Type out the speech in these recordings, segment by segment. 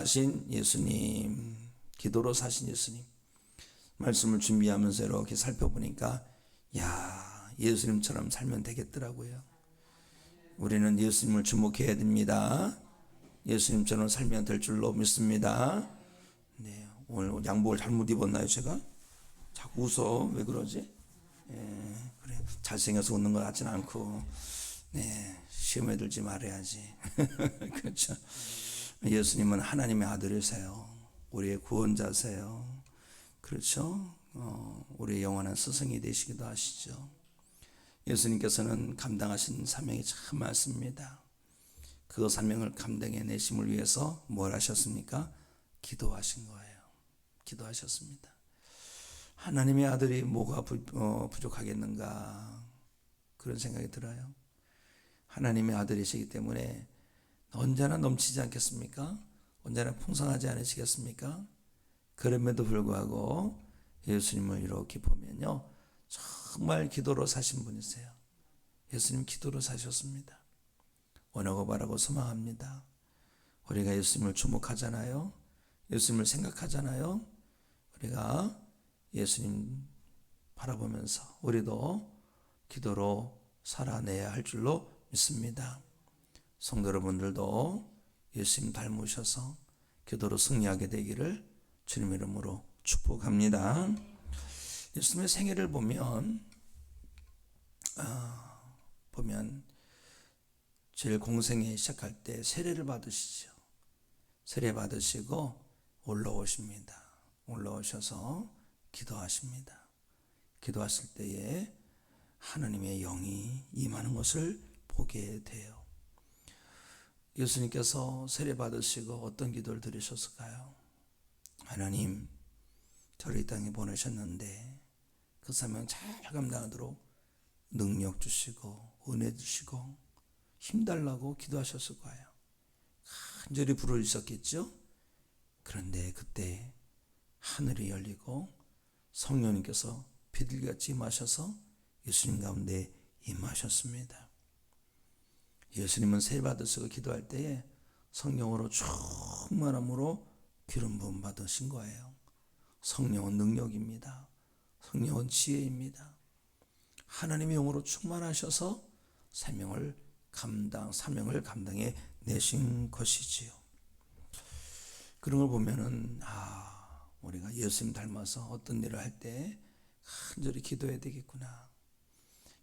사신 예수님, 기도로 사신 예수님 말씀을 준비하면서 이렇게 살펴보니까 예수님처럼 살면 되겠더라고요. 우리는 예수님을 주목해야 됩니다. 예수님처럼 살면 될 줄로 믿습니다. 네, 오늘 양복을 잘못 입었나요 제가? 자꾸 웃어. 왜 그러지? 그래. 잘생겨서 웃는 것 같진 않고, 시험에 들지 말아야지. 그렇죠. 예수님은 하나님의 아들이세요. 우리의 구원자세요. 그렇죠. 우리의 영원한 스승이 되시기도 하시죠. 예수님께서는 감당하신 사명이 참 많습니다. 그 사명을 감당해내심을 위해서 뭘 하셨습니까? 기도하신 거예요. 기도하셨습니다. 하나님의 아들이 뭐가 부족하겠는가, 그런 생각이 들어요. 하나님의 아들이시기 때문에 언제나 넘치지 않겠습니까? 언제나 풍성하지 않으시겠습니까? 그럼에도 불구하고 예수님을 이렇게 보면요, 정말 기도로 사신 분이세요. 예수님 기도로 사셨습니다. 원하고 바라고 소망합니다. 우리가 예수님을 주목하잖아요. 예수님을 생각하잖아요. 우리가 예수님 바라보면서 우리도 기도로 살아내야 할 줄로 믿습니다. 성도 여러분들도 예수님 닮으셔서 기도로 승리하게 되기를 주님 이름으로 축복합니다. 예수님의 생애를 보면 제일 공생애 시작할 때 세례를 받으시죠. 세례 받으시고 올라오십니다. 올라오셔서 기도하십니다. 기도하실 때에 하나님의 영이 임하는 것을 보게 돼요. 예수님께서 세례 받으시고 어떤 기도를 드리셨을까요? 하나님, 저를 이 땅에 보내셨는데 그 사명 잘 감당하도록 능력 주시고 은혜 주시고 힘달라고 기도하셨을 거예요. 간절히 부르셨겠죠? 그런데 그때 하늘이 열리고 성령님께서 비둘기같이 임하셔서 예수님 가운데 임하셨습니다. 예수님은 세례 받으시고 기도할 때에 성령으로 충만함으로 기름 부음 받으신 거예요. 성령은 능력입니다. 성령은 지혜입니다. 하나님의 영으로 충만하셔서 사명을 감당해 내신 것이지요. 그런 걸 보면은 우리가 예수님 닮아서 어떤 일을 할 때 간절히 기도해야 되겠구나.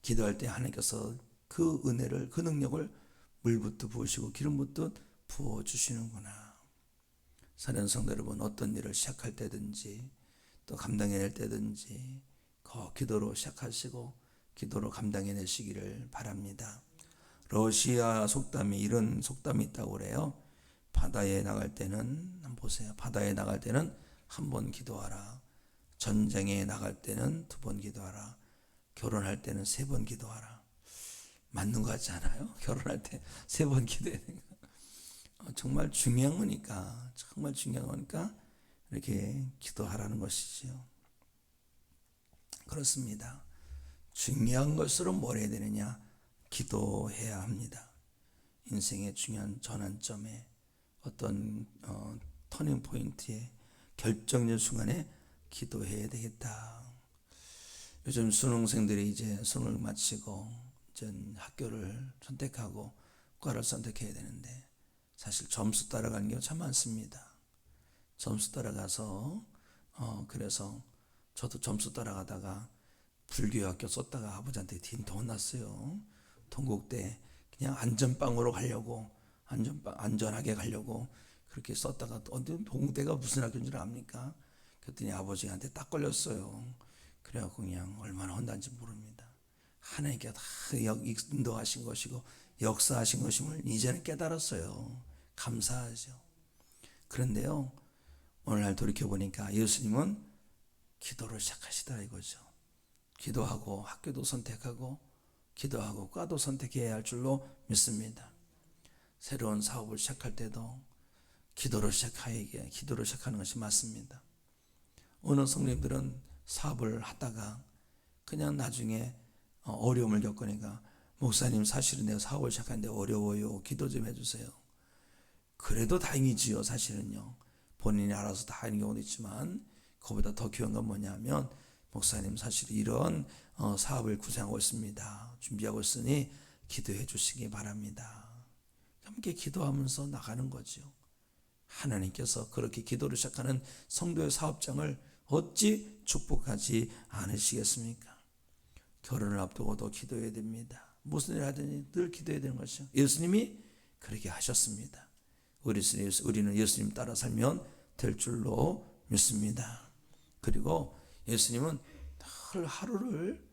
기도할 때 하나님께서 그 은혜를, 그 능력을 물부터 부으시고 기름부터 부어주시는구나. 사랑하는 성도 여러분, 어떤 일을 시작할 때든지 또 감당해낼 때든지 기도로 시작하시고 기도로 감당해내시기를 바랍니다. 러시아 속담이 이런 속담이 있다고 그래요. 바다에 나갈 때는, 한번 보세요. 바다에 나갈 때는 한 번 기도하라. 전쟁에 나갈 때는 2번 기도하라. 결혼할 때는 3번 기도하라. 맞는 거 같지 않아요? 결혼할 때 3번 기도해야 되는 거. 정말 중요한 거니까, 정말 중요한 거니까 이렇게 기도하라는 것이지요. 그렇습니다. 중요한 것으로 뭘 해야 되느냐? 기도해야 합니다. 인생의 중요한 전환점에 어떤 터닝 포인트에 결정적 순간에 기도해야 되겠다. 요즘 수능생들이 이제 수능을 마치고 이제 학교를 선택하고 과를 선택해야 되는데 사실 점수 따라가는 게 참 많습니다. 점수 따라가서 그래서 저도 점수 따라가다가 불교학교 썼다가 아버지한테 딘돈 났어요. 동국대 그냥 안전빵으로 가려고, 안전하게 가려고 그렇게 썼다가 동국대가 무슨 학교인 줄 압니까? 그랬더니 아버지한테 딱 걸렸어요. 그래갖고 그냥 얼마나 혼난지 모릅니다. 하나님께 다 인도하신 것이고 역사하신 것임을 이제는 깨달았어요. 감사하죠. 그런데요, 오늘날 돌이켜보니까 예수님은 기도를 시작하시더라 이거죠. 기도하고 학교도 선택하고 기도하고 과도 선택해야 할 줄로 믿습니다. 새로운 사업을 시작할 때도 기도로 시작하는 것이 맞습니다. 어느 성도님들은 사업을 하다가 그냥 나중에 어려움을 겪으니까 목사님, 사실은 내가 사업을 시작하는데 어려워요. 기도 좀 해주세요. 그래도 다행이지요. 사실은요. 본인이 알아서 다 하는 경우도 있지만 그보다 더 귀한 건 뭐냐면 목사님 사실 이런 사업을 구상하고 있습니다. 준비하고 있으니 기도해 주시기 바랍니다. 함께 기도하면서 나가는 거죠. 하나님께서 그렇게 기도를 시작하는 성도의 사업장을 어찌 축복하지 않으시겠습니까? 결혼을 앞두고도 기도해야 됩니다. 무슨 일을 하든지 늘 기도해야 되는 것이죠. 예수님이 그렇게 하셨습니다. 우리는 예수님 따라 살면 될 줄로 믿습니다. 그리고 예수님은 늘 하루를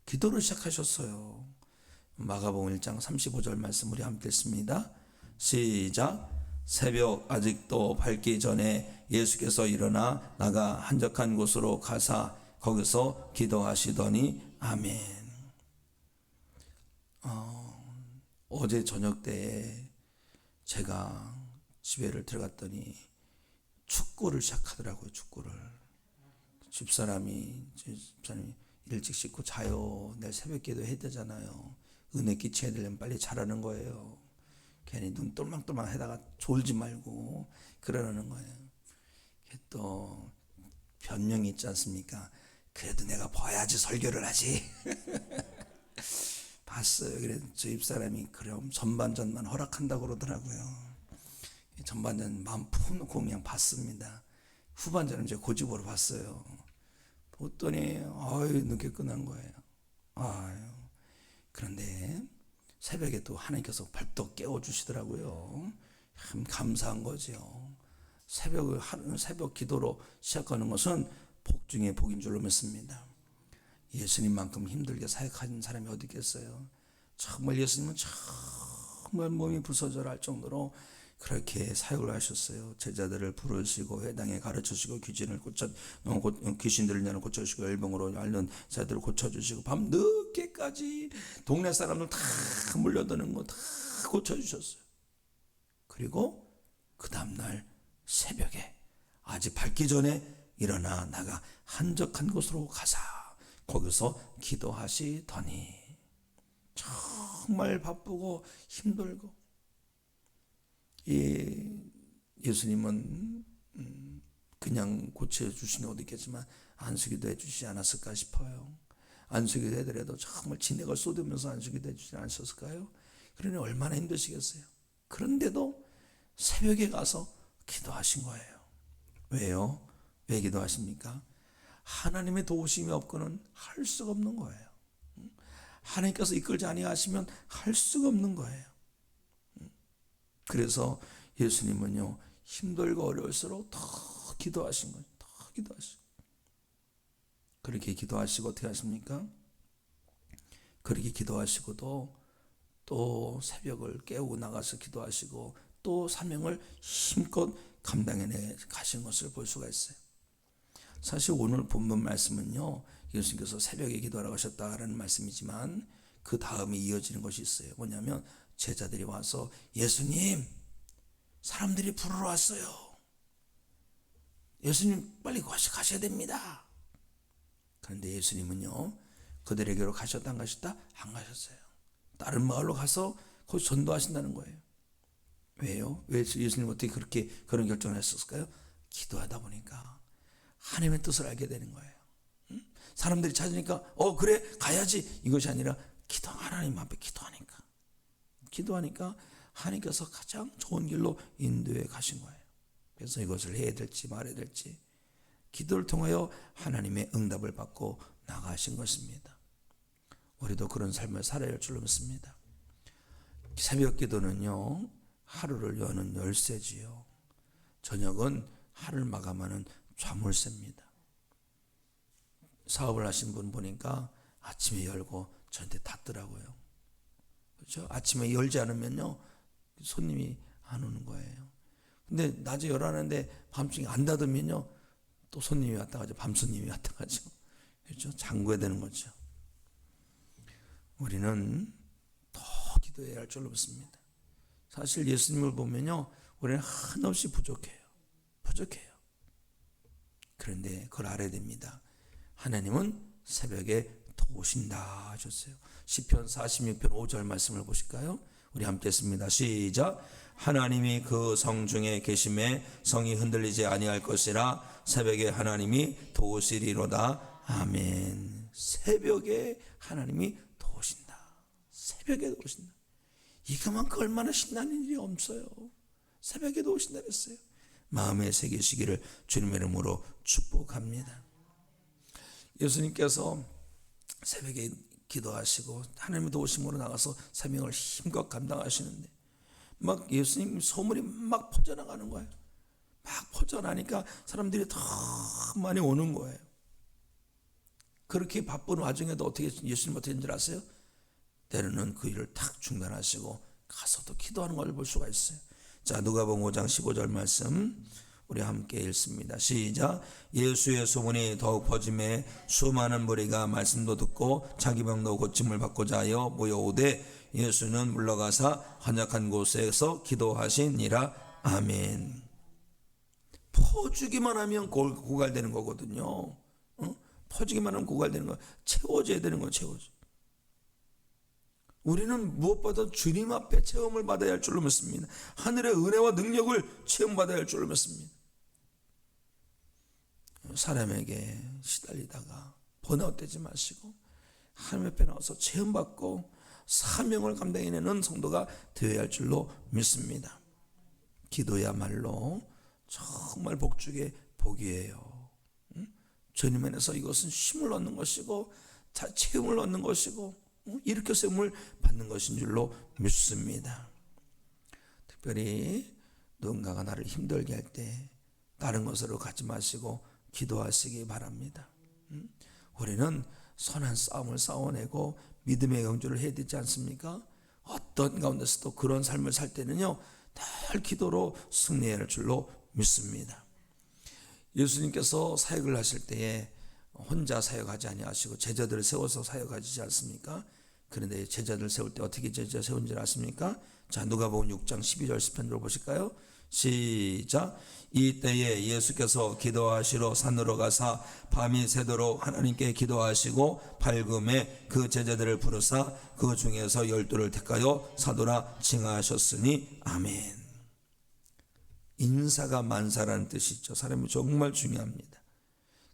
기도를 시작하셨어요. 마가복음 1장 35절 말씀 우리 함께 읽습니다. 시작. 새벽 아직도 밝기 전에 예수께서 일어나 나가 한적한 곳으로 가사 거기서 기도하시더니 아멘. 어제 저녁 때에 제가 집에를 들어갔더니 축구를 시작하더라고요. 축구를. 집사람이 일찍 씻고 자요. 내일 새벽 기도 해야 되잖아요. 은혜 끼쳐야 되려면 빨리 자라는 거예요. 괜히 눈 똘망똘망 하다가 졸지 말고 그러라는 거예요. 또 변명이 있지 않습니까? 그래도 내가 봐야지 설교를 하지. 봤어요. 그래서 저 집사람이 그럼 전반전만 허락한다고 그러더라고요. 전반전 마음 푹 놓고 그냥 봤습니다. 후반전은 이제 고집으로 봤어요. 보더니 늦게 끝난 거예요. 그런데 새벽에 또 하나님께서 벌떡 깨워주시더라고요. 참 감사한 거죠. 새벽 기도로 시작하는 것은 복 중에 복인 줄로 믿습니다. 예수님만큼 힘들게 사역하는 사람이 어디 있겠어요. 정말 예수님은 정말 몸이 부서져라 할 정도로 그렇게 사역을 하셨어요. 제자들을 부르시고 회당에 가르쳐주시고 귀신들을 고쳐주시고 열병으로 앓는 자들을 고쳐주시고 밤 늦게까지 동네 사람들 다 몰려드는 거 다 고쳐주셨어요. 그리고 그 다음날 새벽에 아직 밝기 전에 일어나 나가 한적한 곳으로 가사 거기서 기도하시더니 정말 바쁘고 힘들고 예수님은 그냥 고쳐주시는 어디 있겠지만 안수기도 해주시지 않았을까 싶어요. 안수기도 해더라도 정말 진액을 쏟으면서 안수기도 해주지 않으셨을까요? 그러니 얼마나 힘드시겠어요. 그런데도 새벽에 가서 기도하신 거예요. 왜요? 왜 기도하십니까? 하나님의 도우심이 없고는 할 수가 없는 거예요. 하나님께서 이끌지 아니하시면 할 수가 없는 거예요. 그래서 예수님은요 힘들고 어려울수록 더 기도하신 거예요. 더 기도하시고 그렇게 기도하시고 어떻게 하십니까? 그렇게 기도하시고도 또 새벽을 깨우고 나가서 기도하시고 또 사명을 힘껏 감당해내 가신 것을 볼 수가 있어요. 사실 오늘 본문 말씀은요 예수님께서 새벽에 기도하라고 하셨다라는 말씀이지만 그 다음에 이어지는 것이 있어요. 뭐냐면 제자들이 와서 예수님 사람들이 부르러 왔어요. 예수님 빨리 가셔야 됩니다. 그런데 예수님은요 그들에게로 가셨다 안 가셨다? 안 가셨어요. 다른 마을로 가서 거기 전도하신다는 거예요. 왜요? 왜 예수님 어떻게 그런 결정을 했었을까요? 기도하다 보니까 하나님의 뜻을 알게 되는 거예요. 사람들이 찾으니까 그래 가야지 이것이 아니라 하나님 앞에 기도하니까 하나님께서 가장 좋은 길로 인도해 가신 거예요. 그래서 이것을 해야 될지 말아야 될지 기도를 통하여 하나님의 응답을 받고 나가신 것입니다. 우리도 그런 삶을 살아야 할 줄로 믿습니다. 새벽 기도는요 하루를 여는 열쇠지요. 저녁은 하루를 마감하는 좌물쇠입니다. 사업을 하신 분 보니까 아침에 열고 저한테 닫더라고요. 그렇죠? 아침에 열지 않으면요 손님이 안 오는 거예요. 근데 낮에 열었는데 밤중에 안 닫으면요 또 손님이 왔다 가죠. 밤 손님이 왔다 가죠. 그렇죠? 잠궈야 되는 거죠. 우리는 더 기도해야 할 줄로 믿습니다. 사실 예수님을 보면요 우리는 한없이 부족해요. 그런데 그걸 알아야 됩니다. 하나님은 새벽에 도우신다 하셨어요. 시편 46편 5절 말씀을 보실까요? 우리 함께 했습니다. 시작. 하나님이 그 성 중에 계심에 성이 흔들리지 아니할 것이라. 새벽에 하나님이 도우시리로다. 아멘. 새벽에 하나님이 도우신다. 새벽에 도우신다. 이거만큼 얼마나 신나는 일이 없어요. 새벽에 도우신다 그랬어요. 마음에 새기시기를 주님의 이름으로 축복합니다. 예수님께서 새벽에 기도하시고 하나님의 도우심으로 나가서 사명을 힘껏 감당하시는데 막 예수님 소문이 막 퍼져나가는 거예요. 막 퍼져나니까 사람들이 더 많이 오는 거예요. 그렇게 바쁜 와중에도 어떻게 예수님 어떻게 했는지 아세요? 때로는 그 일을 탁 중단하시고 가서 또 기도하는 걸 볼 수가 있어요. 자, 누가복음 5장 15절 말씀 우리 함께 읽습니다. 시작. 예수의 소문이 더욱 퍼짐에 수많은 무리가 말씀도 듣고 자기 병도 고침을 받고자 하여 모여오되 예수는 물러가사 한적한 곳에서 기도하시니라. 아멘. 퍼주기만 하면 고갈되는 거거든요. 퍼주기만 하면 고갈되는 거. 채워져야 되는 거. 채워져. 우리는 무엇보다 주님 앞에 체험을 받아야 할 줄로 믿습니다. 하늘의 은혜와 능력을 체험받아야 할 줄로 믿습니다. 사람에게 시달리다가 번아웃되지 마시고 하나님 앞에 나와서 체험받고 사명을 감당해내는 성도가 되어야 할 줄로 믿습니다. 기도야말로 정말 복중의 복이에요. 주님 안에서 이것은 힘을 얻는 것이고 체험을 얻는 것이고 일으켜 세움을 받는 것인 줄로 믿습니다. 특별히 누군가가 나를 힘들게 할 때 다른 것으로 가지 마시고 기도하시기 바랍니다. 우리는 선한 싸움을 싸워내고 믿음의 경주를 해야 되지 않습니까? 어떤 가운데서도 그런 삶을 살 때는요 늘 기도로 승리해야 할 줄로 믿습니다. 예수님께서 사역을 하실 때에 혼자 사역하지 아니하시고 제자들을 세워서 사역하시지 않습니까? 그런데 제자들 세울 때 어떻게 제자 세운 줄 아십니까? 자, 누가복음 6장 12절 시편으로 보실까요? 시작. 이때에 예수께서 기도하시러 산으로 가사 밤이 새도록 하나님께 기도하시고 밝음에 그 제자들을 부르사 그 중에서 12를 택하여 사도라 칭하셨으니 아멘. 인사가 만사라는 뜻이죠. 사람이 정말 중요합니다.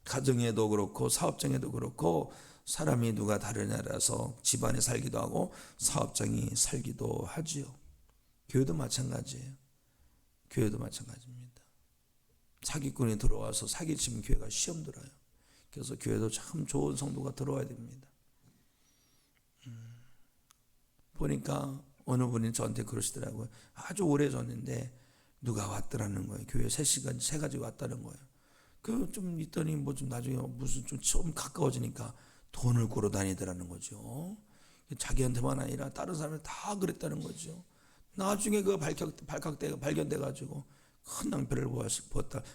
가정에도 그렇고 사업장에도 그렇고 사람이 누가 다르냐라서 집안에 살기도 하고 사업장이 살기도 하지요. 교회도 마찬가지예요. 교회도 마찬가지입니다. 사기꾼이 들어와서 사기치면 교회가 시험 들어요. 그래서 교회도 참 좋은 성도가 들어와야 됩니다. 보니까 어느 분이 저한테 그러시더라고요. 아주 오래전인데 누가 왔더라는 거예요. 교회 새 가지고 왔다는 거예요. 그 좀 있더니 뭐 좀 나중에 무슨 좀 가까워지니까 돈을 꾸러 다니더라는 거죠. 자기한테만 아니라 다른 사람들 다 그랬다는 거죠. 나중에 그 발견돼 가지고 큰 낭패를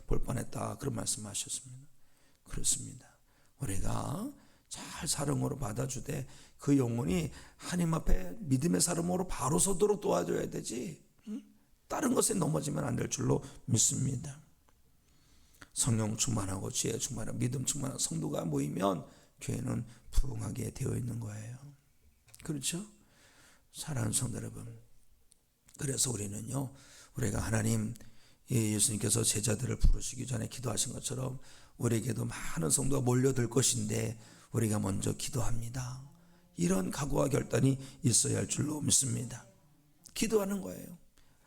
볼 뻔했다 그런 말씀하셨습니다. 그렇습니다. 우리가 잘 사랑으로 받아주되 그 영혼이 하나님 앞에 믿음의 사람으로 바로 서도록 도와줘야 되지 다른 것에 넘어지면 안 될 줄로 믿습니다. 성령 충만하고 지혜 충만하고 믿음 충만한 성도가 모이면 교회는 부흥하게 되어 있는 거예요. 그렇죠? 사랑하는 성도 여러분, 그래서 우리는요 우리가 하나님 예수님께서 제자들을 부르시기 전에 기도하신 것처럼 우리에게도 많은 성도가 몰려들 것인데 우리가 먼저 기도합니다. 이런 각오와 결단이 있어야 할 줄로 믿습니다. 기도하는 거예요.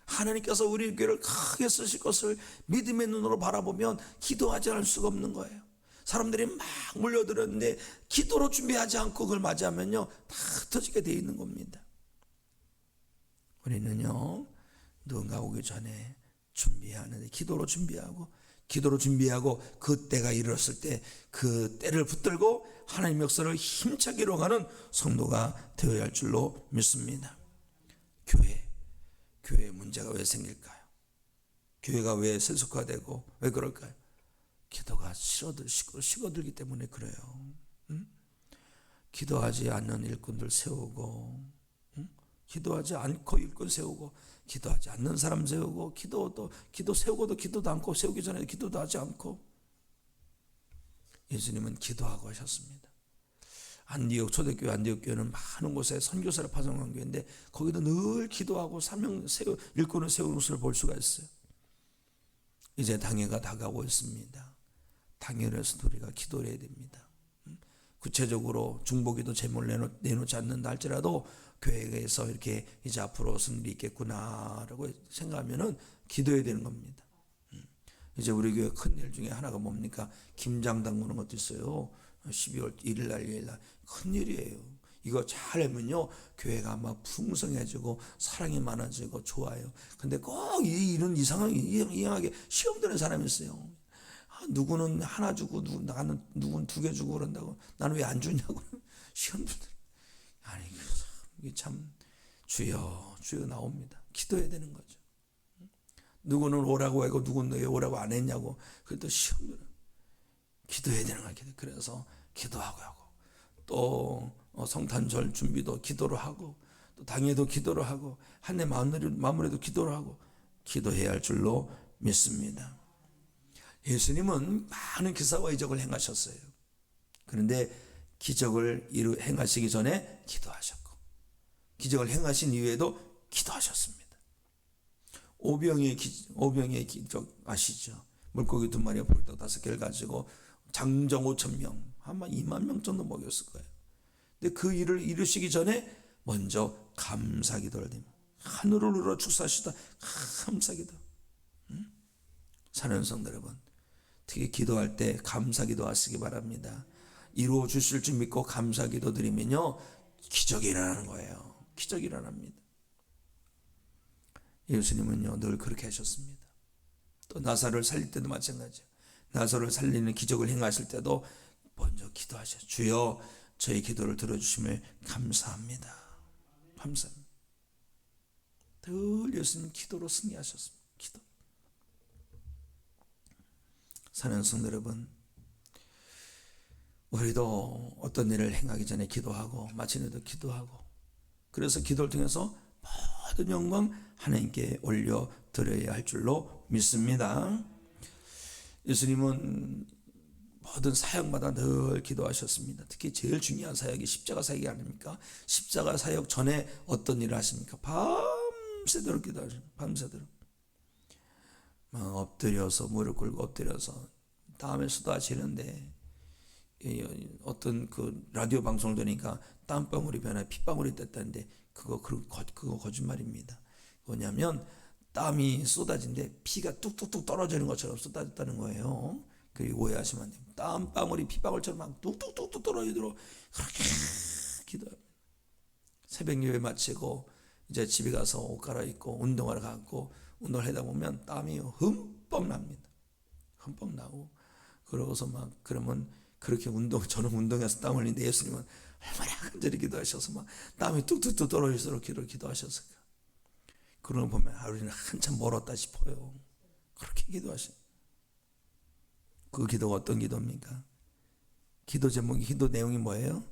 하나님께서 우리 교회를 크게 쓰실 것을 믿음의 눈으로 바라보면 기도하지 않을 수가 없는 거예요. 사람들이 막 몰려들었는데 기도로 준비하지 않고 그걸 맞이하면요 다 흩어지게 되어 있는 겁니다. 우리는요 누군가 오기 전에 준비하는데 기도로 준비하고 그 때가 이르렀을 때 그 때를 붙들고 하나님의 역사를 힘차게 이뤄가는 성도가 되어야 할 줄로 믿습니다. 교회에 문제가 왜 생길까요? 교회가 왜 세속화되고 왜 그럴까요? 기도가 식어들기 때문에 그래요. 기도하지 않는 일꾼들 세우고 기도하지 않고 일꾼 세우고 기도하지 않는 사람 세우고 기도 세우고도 기도도 않고 세우기 전에 기도도 하지 않고 예수님은 기도하고 하셨습니다. 안디옥 초대교회 안디옥 교회는 많은 곳에 선교사를 파송한 교회인데 거기도 늘 기도하고 사명 일꾼을 세우는 것을 볼 수가 있어요. 이제 당회가 다가오고 있습니다. 당회를 해서 우리가 기도를 해야 됩니다. 구체적으로 중보기도 제목을 내놓지 않는다 할지라도 교회에서 이렇게 이제 앞으로 무슨 일이 있겠구나라고 생각하면은 기도해야 되는 겁니다. 이제 우리 교회 큰일 중에 하나가 뭡니까? 김장 담그는 것도 있어요. 12월 1일 날 2일 날 큰일이에요. 이거 잘하면요 교회가 막 풍성해지고 사랑이 많아지고 좋아요. 근데 꼭 이런 이상하게 시험 드는 사람이 있어요. 누구는 하나 주고 누구는 2개 주고 그런다고 나는 왜 안 주냐고 시험들. 아니 이게 참 주여 나옵니다. 기도해야 되는 거죠. 누구는 오라고 하고 누구는 왜 오라고 안 했냐고. 그래도 시험들은 기도해야 되는 거야. 그래서 기도하고 하고 또 성탄절 준비도 기도로 하고 또 당회도 기도로 하고 한 해 마무리도 기도로 하고 기도해야 할 줄로 믿습니다. 예수님은 많은 기사와 이적을 행하셨어요. 그런데 기적을 행하시기 전에 기도하셨고 기적을 행하신 이후에도 기도하셨습니다. 오병의 기적 아시죠? 물고기 2마리와 보리떡 5개를 가지고 장정 5,000명 아마 2만 명 정도 먹였을 거예요. 근데 그 일을 이루시기 전에 먼저 감사 기도를 드립니다. 하늘을 우러러 축사하시다 감사 기도. 사랑하는 성도 여러분, 특히 기도할 때 감사 기도하시기 바랍니다. 이루어 주실 줄 믿고 감사 기도 드리면요 기적이 일어나는 거예요. 기적이 일어납니다. 예수님은요 늘 그렇게 하셨습니다. 또 나사로를 살릴 때도 마찬가지예요. 나사로를 살리는 기적을 행하실 때도 먼저 기도하셔요. 주여 저희 기도를 들어주심을 감사합니다. 감사합니다. 늘 예수님 기도로 승리하셨습니다. 기도. 사랑하는 성도 여러분, 우리도 어떤 일을 행하기 전에 기도하고 마치는 데 기도하고 그래서 기도를 통해서 모든 영광 하나님께 올려 드려야 할 줄로 믿습니다. 예수님은 모든 사역마다 늘 기도하셨습니다. 특히 제일 중요한 사역이 십자가 사역이 아닙니까? 십자가 사역 전에 어떤 일을 하십니까? 밤새도록 기도하십니다. 밤새도록 엎드려서 무릎 꿇고 엎드려서 땀에 쏟아지는데 어떤 그 라디오 방송을 들으니까 땀방울이 변해 핏방울이 됐다는데 그거 거짓말입니다. 뭐냐면 땀이 쏟아진데 피가 뚝뚝뚝 떨어지는 것처럼 쏟아졌다는 거예요. 그리고 오해하시면 안 됩니다. 땀방울이 핏방울처럼 막 뚝뚝뚝뚝 떨어지도록 그렇게 기도합니다. 새벽 예배 마치고 이제 집에 가서 옷 갈아입고 운동하러 가고 운동을 하다 보면 땀이 흠뻑 납니다. 흠뻑 나고 그러고서 막 그러면 그렇게 저는 운동해서 땀 흘리는데 예수님은 얼마나 간절히 기도하셔서 막 땀이 뚝뚝뚝 떨어지도록 기도하셨을까. 그런 거 보면 우리는 한참 멀었다 싶어요. 그렇게 기도하신. 그 기도가 어떤 기도입니까? 기도 제목이 기도 내용이 뭐예요?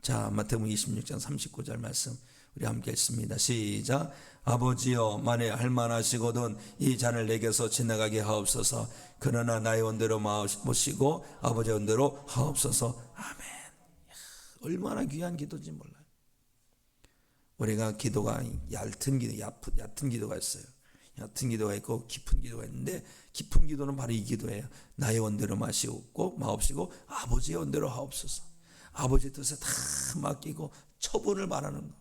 자, 마태복음 26장 39절 말씀 우리 함께 읽습니다. 시작. 아버지여 만에 할만하시거든 이 잔을 내게서 지나가게 하옵소서. 그러나 나의 원대로 모시고 아버지의 원대로 하옵소서. 아멘. 얼마나 귀한 기도인지 몰라요. 우리가 기도가 얕은 기도가 있어요. 얕은 기도가 있고 깊은 기도가 있는데 깊은 기도는 바로 이 기도예요. 나의 원대로 마옵시고 아버지의 원대로 하옵소서. 아버지의 뜻에 다 맡기고 처분을 말하는 거.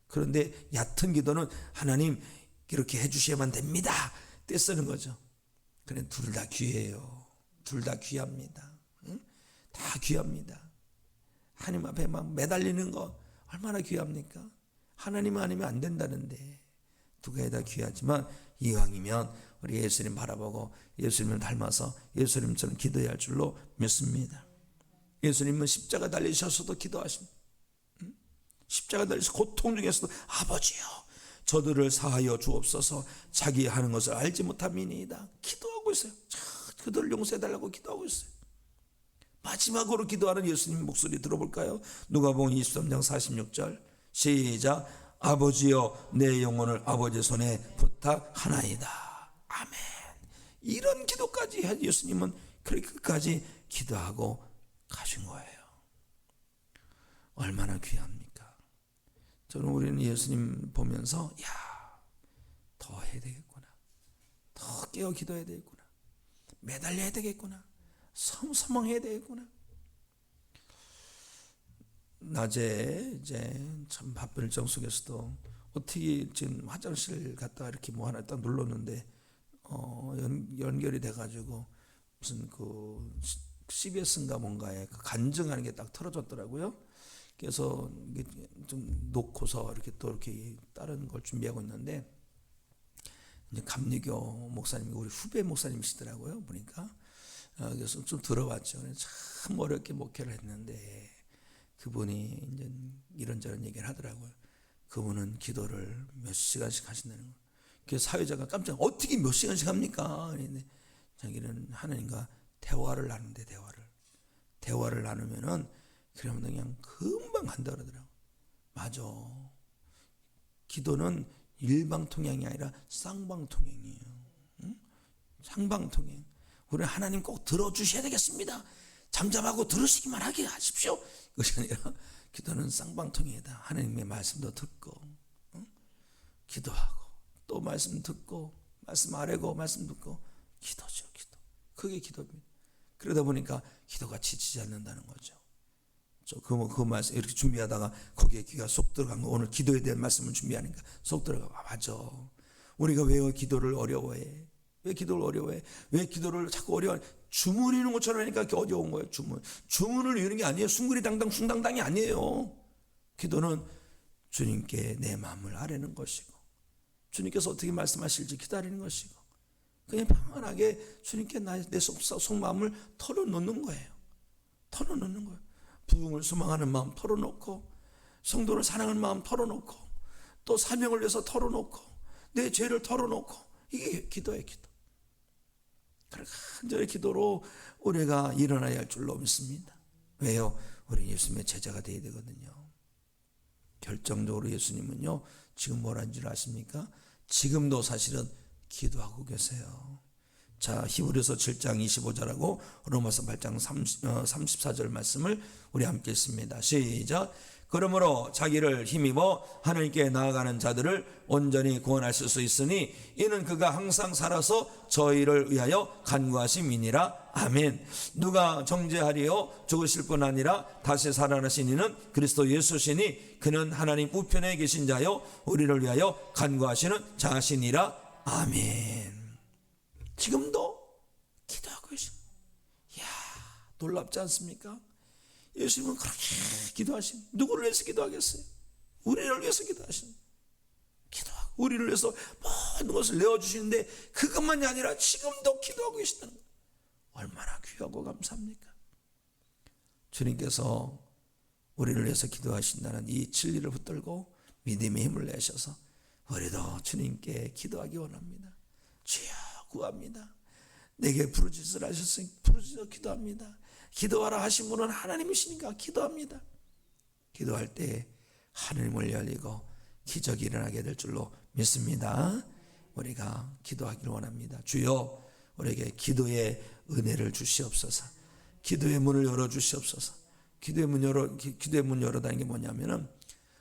그런데 얕은 기도는 하나님 이렇게 해주셔야만 됩니다 떼쓰는 거죠. 그런데 둘 다 귀해요. 둘 다 귀합니다. 응? 다 귀합니다. 하나님 앞에 막 매달리는 거 얼마나 귀합니까? 하나님 아니면 안 된다는데 두 가지 다 귀하지만 이왕이면 우리 예수님 바라보고 예수님을 닮아서 예수님처럼 기도해야 할 줄로 믿습니다. 예수님은 십자가 달리셔서도 기도하십니다. 십자가 달리셔서 고통 중에서도 아버지요 저들을 사하여 주옵소서. 자기 하는 것을 알지 못함이니이다. 기도하고 있어요. 그들을 용서해달라고 기도하고 있어요. 마지막으로 기도하는 예수님 목소리 들어볼까요? 누가복음 23장 46절 시작. 아버지여 내 영혼을 아버지 손에 부탁하나이다. 아멘. 이런 기도까지 예수님은 그렇게 끝까지 기도하고 가신 거예요. 얼마나 귀합니까? 저는 우리는 예수님 보면서 더 해야 되겠구나, 더 깨어 기도해야 되겠구나, 매달려야 되겠구나, 서망해야 되겠구나. 낮에 이제 참 바쁜 일정 속에서도 어떻게 지금 화장실 갔다가 이렇게 뭐 하나 딱 눌렀는데 연결이 돼가지고 무슨 그 CBS인가 뭔가에 그 간증하는 게 딱 틀어졌더라고요. 그래서 이게 좀 놓고서 이렇게 또 이렇게 다른 걸 준비하고 있는데, 이제 감리교 목사님이 우리 후배 목사님이시더라고요, 보니까. 그래서 좀 들어봤죠. 참 어렵게 목회를 했는데 그분이 이제 이런저런 얘기를 하더라고요. 그분은 기도를 몇 시간씩 하신다는 거예요. 그래서 사회자가 깜짝 어떻게 몇 시간씩 합니까? 그런데 자기는 하나님과 대화를 나누는데, 대화를 나누면은 그러면 그냥 금방 간다 그러더라고. 맞아. 기도는 일방통행이 아니라 쌍방통행이에요. 응? 상방통행. 우리 하나님 꼭 들어주셔야 되겠습니다. 잠잠하고 들으시기만 하게 하십시오. 그것이 아니라 기도는 쌍방통행이다. 하나님의 말씀도 듣고, 응? 기도하고, 또 말씀 듣고, 말씀 아뢰고, 말씀 듣고, 기도죠, 기도. 그게 기도입니다. 그러다 보니까 기도가 지치지 않는다는 거죠. 그 말씀 이렇게 준비하다가 거기에 귀가 쏙 들어간 거, 오늘 기도에 대한 말씀을 준비하니까 쏙 들어가. 맞아. 우리가 왜 기도를 어려워해? 왜 기도를 어려워해? 왜 기도를 자꾸 어려워해? 주문 이는 것처럼 하니까 어려운 거예요. 주문을 이루는 게 아니에요. 숭구리당당 숭당당이 아니에요. 기도는 주님께 내 마음을 아뢰는 것이고, 주님께서 어떻게 말씀하실지 기다리는 것이고, 그냥 평안하게 주님께 내 속마음을 털어놓는 거예요. 털어놓는 거예요. 부흥을 소망하는 마음 털어놓고, 성도를 사랑하는 마음 털어놓고, 또 사명을 위해서 털어놓고, 내 죄를 털어놓고, 이게 기도예요, 기도. 간절히 기도로 우리가 일어나야 할 줄로 믿습니다. 왜요? 우리 예수님의 제자가 되어야 되거든요. 결정적으로 예수님은요, 지금 뭐라는 줄 아십니까? 지금도 사실은 기도하고 계세요. 자, 히브리서 7장 25절하고 로마서 8장 34절 말씀을 우리 함께 읽습니다. 시작. 그러므로 자기를 힘입어 하나님께 나아가는 자들을 온전히 구원하실 수 있으니 이는 그가 항상 살아서 저희를 위하여 간구하심이니라. 아멘. 누가 정죄하리요? 죽으실 뿐 아니라 다시 살아나신 이는 그리스도 예수시니 그는 하나님 우편에 계신 자요 우리를 위하여 간구하시는 자시니라. 아멘. 지금도 기도하고 계십니다. 이야, 놀랍지 않습니까? 예수님은 그렇게 기도하신, 누구를 위해서 기도하겠어요? 우리를 위해서 기도하신, 기도하고 우리를 위해서 모든 것을 내어주시는데 그것만이 아니라 지금도 기도하고 계시다는 거예요. 얼마나 귀하고 감사합니까? 주님께서 우리를 위해서 기도하신다는 이 진리를 붙들고 믿음의 힘을 내셔서 우리도 주님께 기도하기 원합니다. 주여 구합니다. 내게 부르짖으라 하셨으니 부르짖어 기도합니다. 기도하라 하신 분은 하나님이시니까 기도합니다. 기도할 때 하늘문을 열리고 기적이 일어나게 될 줄로 믿습니다. 우리가 기도하기를 원합니다. 주여 우리에게 기도의 은혜를 주시옵소서. 기도의 문을 열어주시옵소서. 기도의 문 열어다는 게 뭐냐면은,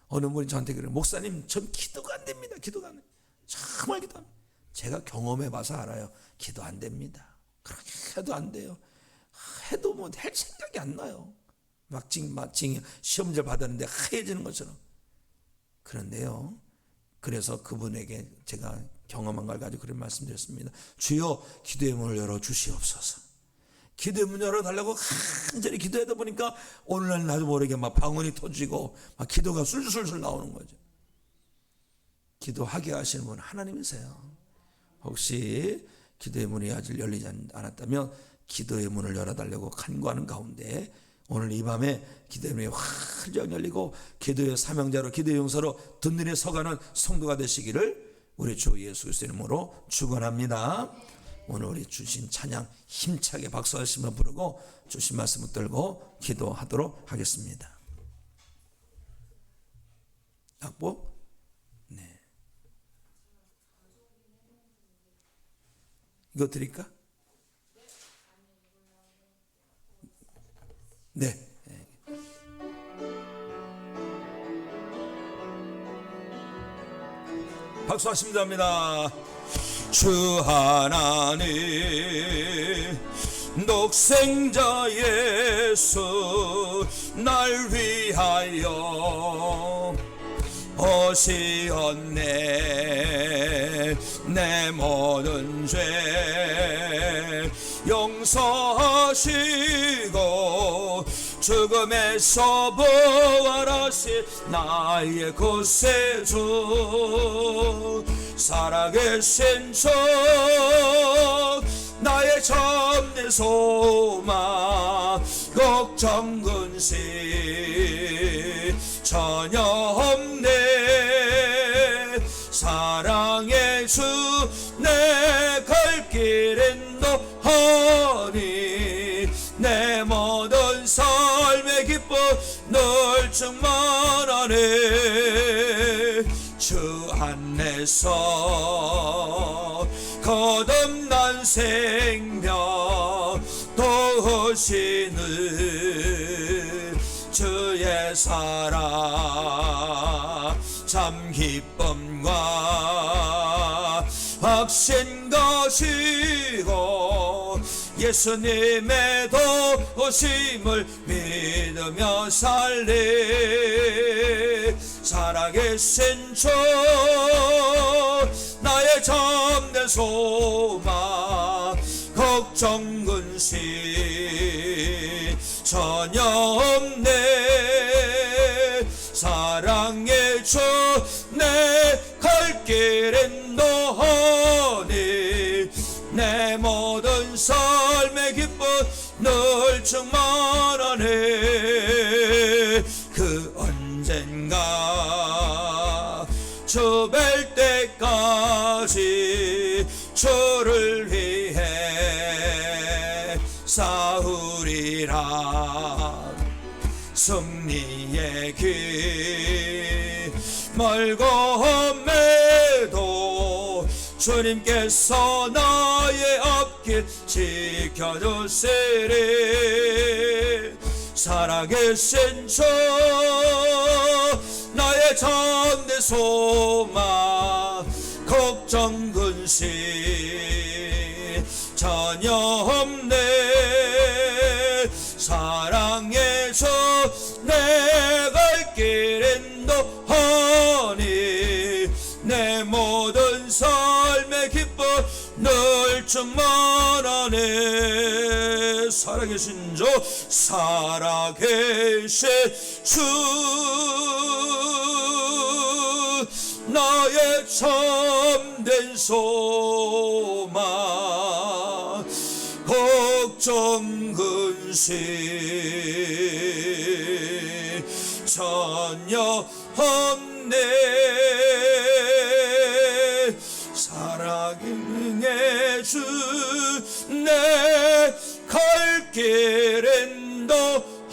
어느 분이 저한테 그래요. 목사님, 전 기도가 안 됩니다. 기도가 안 됩니다. 정말 기도 안 됩니다. 제가 경험해 봐서 알아요. 기도 안 됩니다. 그렇게 해도 안 돼요. 해도 뭐 할 생각이 안 나요. 마침 시험지를 받았는데 하얘지는 것처럼. 그런데요, 그래서 그분에게 제가 경험한 걸 가지고 그런 말씀드렸습니다. 주여 기도의 문을 열어 주시옵소서. 기도의 문 열어달라고 간절히 기도하다 보니까 오늘날 나도 모르게 막 방언이 터지고 막 기도가 술술술 나오는 거죠. 기도하게 하시는 분은 하나님이세요. 혹시 기도의 문이 아직 열리지 않았다면 기도의 문을 열어달라고 간구하는 가운데 오늘 이 밤에 기도의 문이 활짝 열리고 기도의 사명자로 기도의 용사로 든든히 서가는 성도가 되시기를 우리 주 예수 그리스도의 이름으로 축원합니다. 오늘 우리 주신 찬양 힘차게 박수하시며 부르고 주신 말씀 붙들고 기도하도록 하겠습니다. 악보? 네. 이거 드릴까? 네. 박수하시면 됩니다. 주 하나님 독생자 예수 날 위하여 오시었네. 내 모든 죄 용서하시고 죽음에서 부활하신 나의 구세주 살아계신 주 나의 참된 소망 걱정 근심 전혀 없네. 사랑의 주 내 갈 길은 너하니 내 모든 삶의 기쁨 늘 충만하네. 주 안에서 거듭난 생명 도우시는 주의 사랑 참 기쁨과 확신 가지고 예수님의 도우심을 믿으며 살리. 살아계신 주 나의 참된 소망 걱정 근심 전혀 없네. 사랑의 주 내 갈 길은 너하니 내 모든 삶의 기쁨 늘 충만하네. 그 언젠가 주 뵐 때까지 주를 위해 싸우리라. 승리의 길 멀고 험해도 주님께서 나의 앞길 지켜주시리. 살아계신 주 나의 참된 소망 걱정 근심 전혀 없네. 사랑의 주 내 갈 길은 너하니 내 모든 삶의 기쁨 늘 충만하네. 살아계신 주 살아계신 주 나의 참된 소망 걱정 근심 전혀 없네. 사랑의 주 내 갈 길은 너하니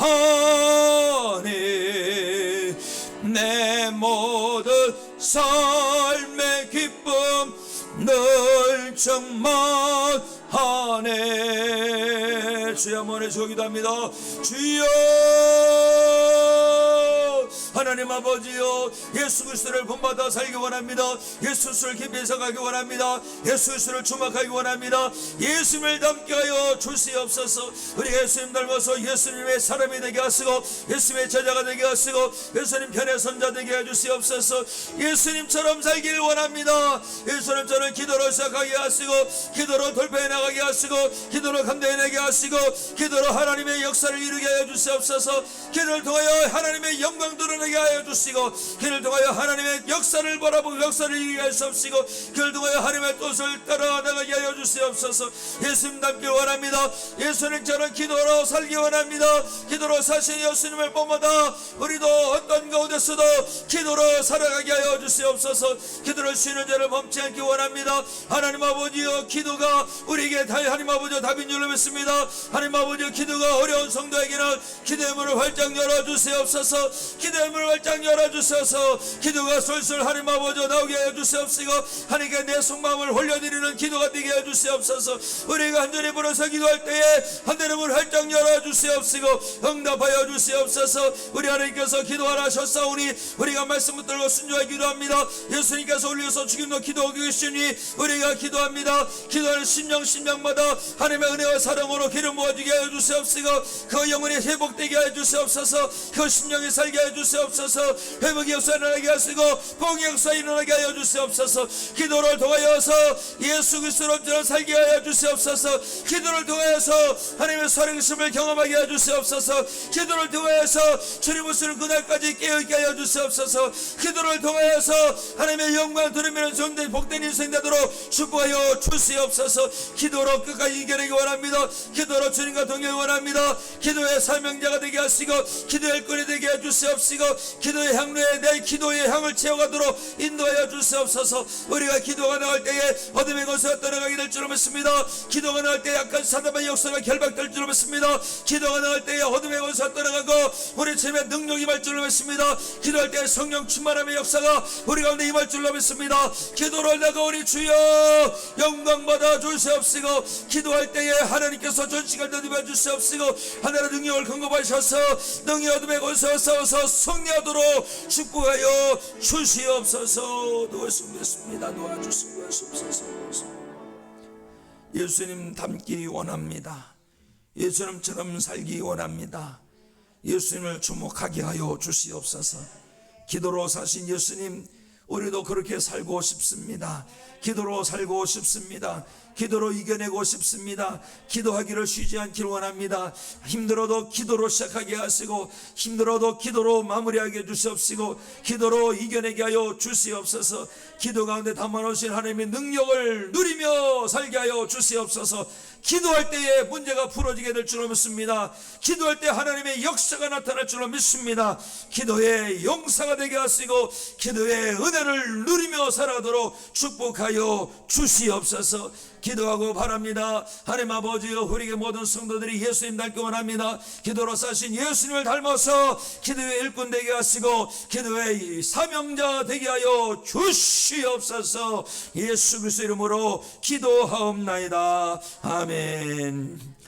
내 모든 삶의 기쁨 늘 충만하네. 주여 한번 해주고 기도합니다. 주여 하나님 아버지여 예수 그리스도를 본받아 살기 원합니다. 예수 그리스도를 깊이 생각하기 원합니다. 예수 그리스도를 주목하기 원합니다. 예수님을 닮게 하여 주시옵소서. 우리 예수님 닮아서 예수님의 사람이 되게 하시고 예수님의 제자가 되게 하시고 예수님 편의 선자 되게 해주시옵소서. 예수님처럼 살기를 원합니다. 예수님처럼 기도로 시작하게 하시고 기도로 돌파해 나가게 하시고 기도로 감당해내게 하시고 기도로 하나님의 역사를 이루게 하여 주시옵소서. 기도를 통하여 하나님의 영광 드러내게 하여 주시고 기도를 통하여 하나님의 역사를 바라보고 역사를 이루게 하시옵시고 기도를 통하여 하나님의 뜻을 따라 나가게 하여 주시옵소서. 예수님 닮길 원합니다. 예수님처럼 기도로 살기 원합니다. 기도로 사신 예수님을 본받아 우리도 어떤 가운데서도 기도로 살아가게 하여 주시옵소서. 기도를 쉬는 자를 멈지 않기 원합니다. 하나님 아버지여 기도가 우리에게 하나님 아버지여 답인 줄 믿습니다. 하나님 아버지여 기도가 어려운 성도에게는 기도의 문을 활짝 열어주시옵소서. 기도의 문을 활짝 열어주셔서 기도가 솔솔 하나님 아버지 나오게 하여 주시옵시고 하나님께 내 속마음을 올려드리는 기도가 되게 하여 주시옵소서. 우리가 한절에 불어서 기도할 때에 하늘의 문을 활짝 열어주시옵시고 응답하여 주시옵소서. 우리 하나님께서 기도하라 하셨사오니 우리가 말씀 붙들고 순종하여 기도합니다. 예수님께서 올려서 죽임도 기도하고 계시니 우리가 기도합니다. 기도하는 심령마다 하나님의 은혜와 사랑으로 기름 부어주게 하여 주시옵시고 그 영혼이 회복되게 하여 주시옵소서. 그 심령이 살게 하여 주시옵소서. 회복의 역사 일어나게 하시고 복의 역사 일어나게 하여 주시옵소서. 기도를 통하여서 예수 그리스도로 살게 하여 주시옵소서. 기도를 통하여서 하나님의 살아계심을 경험하게 하여 주시옵소서. 기도를 통하여서 주님 오시는 그날까지 깨어있게 하여 주시옵소서. 기도를 통하여서 하나님의 영광 들으면 정된 복된 인생 되도록 축복하여 주시옵소서. 기도로 끝까지 이겨내기 원합니다. 기도로 주님과 동행하기 원합니다. 기도의 사명자가 되게 하시고 기도의 일꾼이 되게 해 주시옵시고 기도의 향로에 내 기도의 향을 채워가도록 인도하여 주시옵소서. 우리가 기도가 나올 때에 어둠의 권세가 떠나가게 될 줄 믿습니다. 기도가 나올 때 약간 사단의 역사가 결박될 줄 믿습니다. 기도가 나올 때에 어둠의 권세가 떠나가고 우리 주님의 능력이 임할 줄 믿습니다. 기도할 때 성령 충만함의 역사가 우리 가운데 임할 줄 믿습니다. 기도를 하다가 우리 주여 영광 받아 주시옵시고 기도할 때에 하나님께서 전시간 더듬어 주시옵시고 하나님의 능력을 공급하셔서 능히 어둠의 권세와 싸워서 승리하도록 축복하여 주시옵소서. 도와주시옵소서. 도와주시옵소서. 예수님 닮기 원합니다. 예수님처럼 살기 원합니다. 예수님을 주목하게 하여 주시옵소서. 기도로 사신 예수님 우리도 그렇게 살고 싶습니다. 기도로 살고 싶습니다. 기도로 이겨내고 싶습니다. 기도하기를 쉬지 않기를 원합니다. 힘들어도 기도로 시작하게 하시고 힘들어도 기도로 마무리하게 주시옵시고 기도로 이겨내게 하여 주시옵소서. 기도 가운데 담아놓으신 하나님의 능력을 누리며 살게 하여 주시옵소서. 기도할 때에 문제가 풀어지게 될 줄로 믿습니다. 기도할 때 하나님의 역사가 나타날 줄로 믿습니다. 기도의 용사가 되게 하시고 기도의 은혜를 누리며 살아가도록 축복하여 주시옵소서. 기도하고 바랍니다. 하나님 아버지 우리에게 모든 성도들이 예수님 닮기 원합니다. 기도로 사신 예수님을 닮아서 기도의 일꾼 되게 하시고 기도의 사명자 되게 하여 주시옵소서. 예수 그리스도 이름으로 기도하옵나이다. 아멘.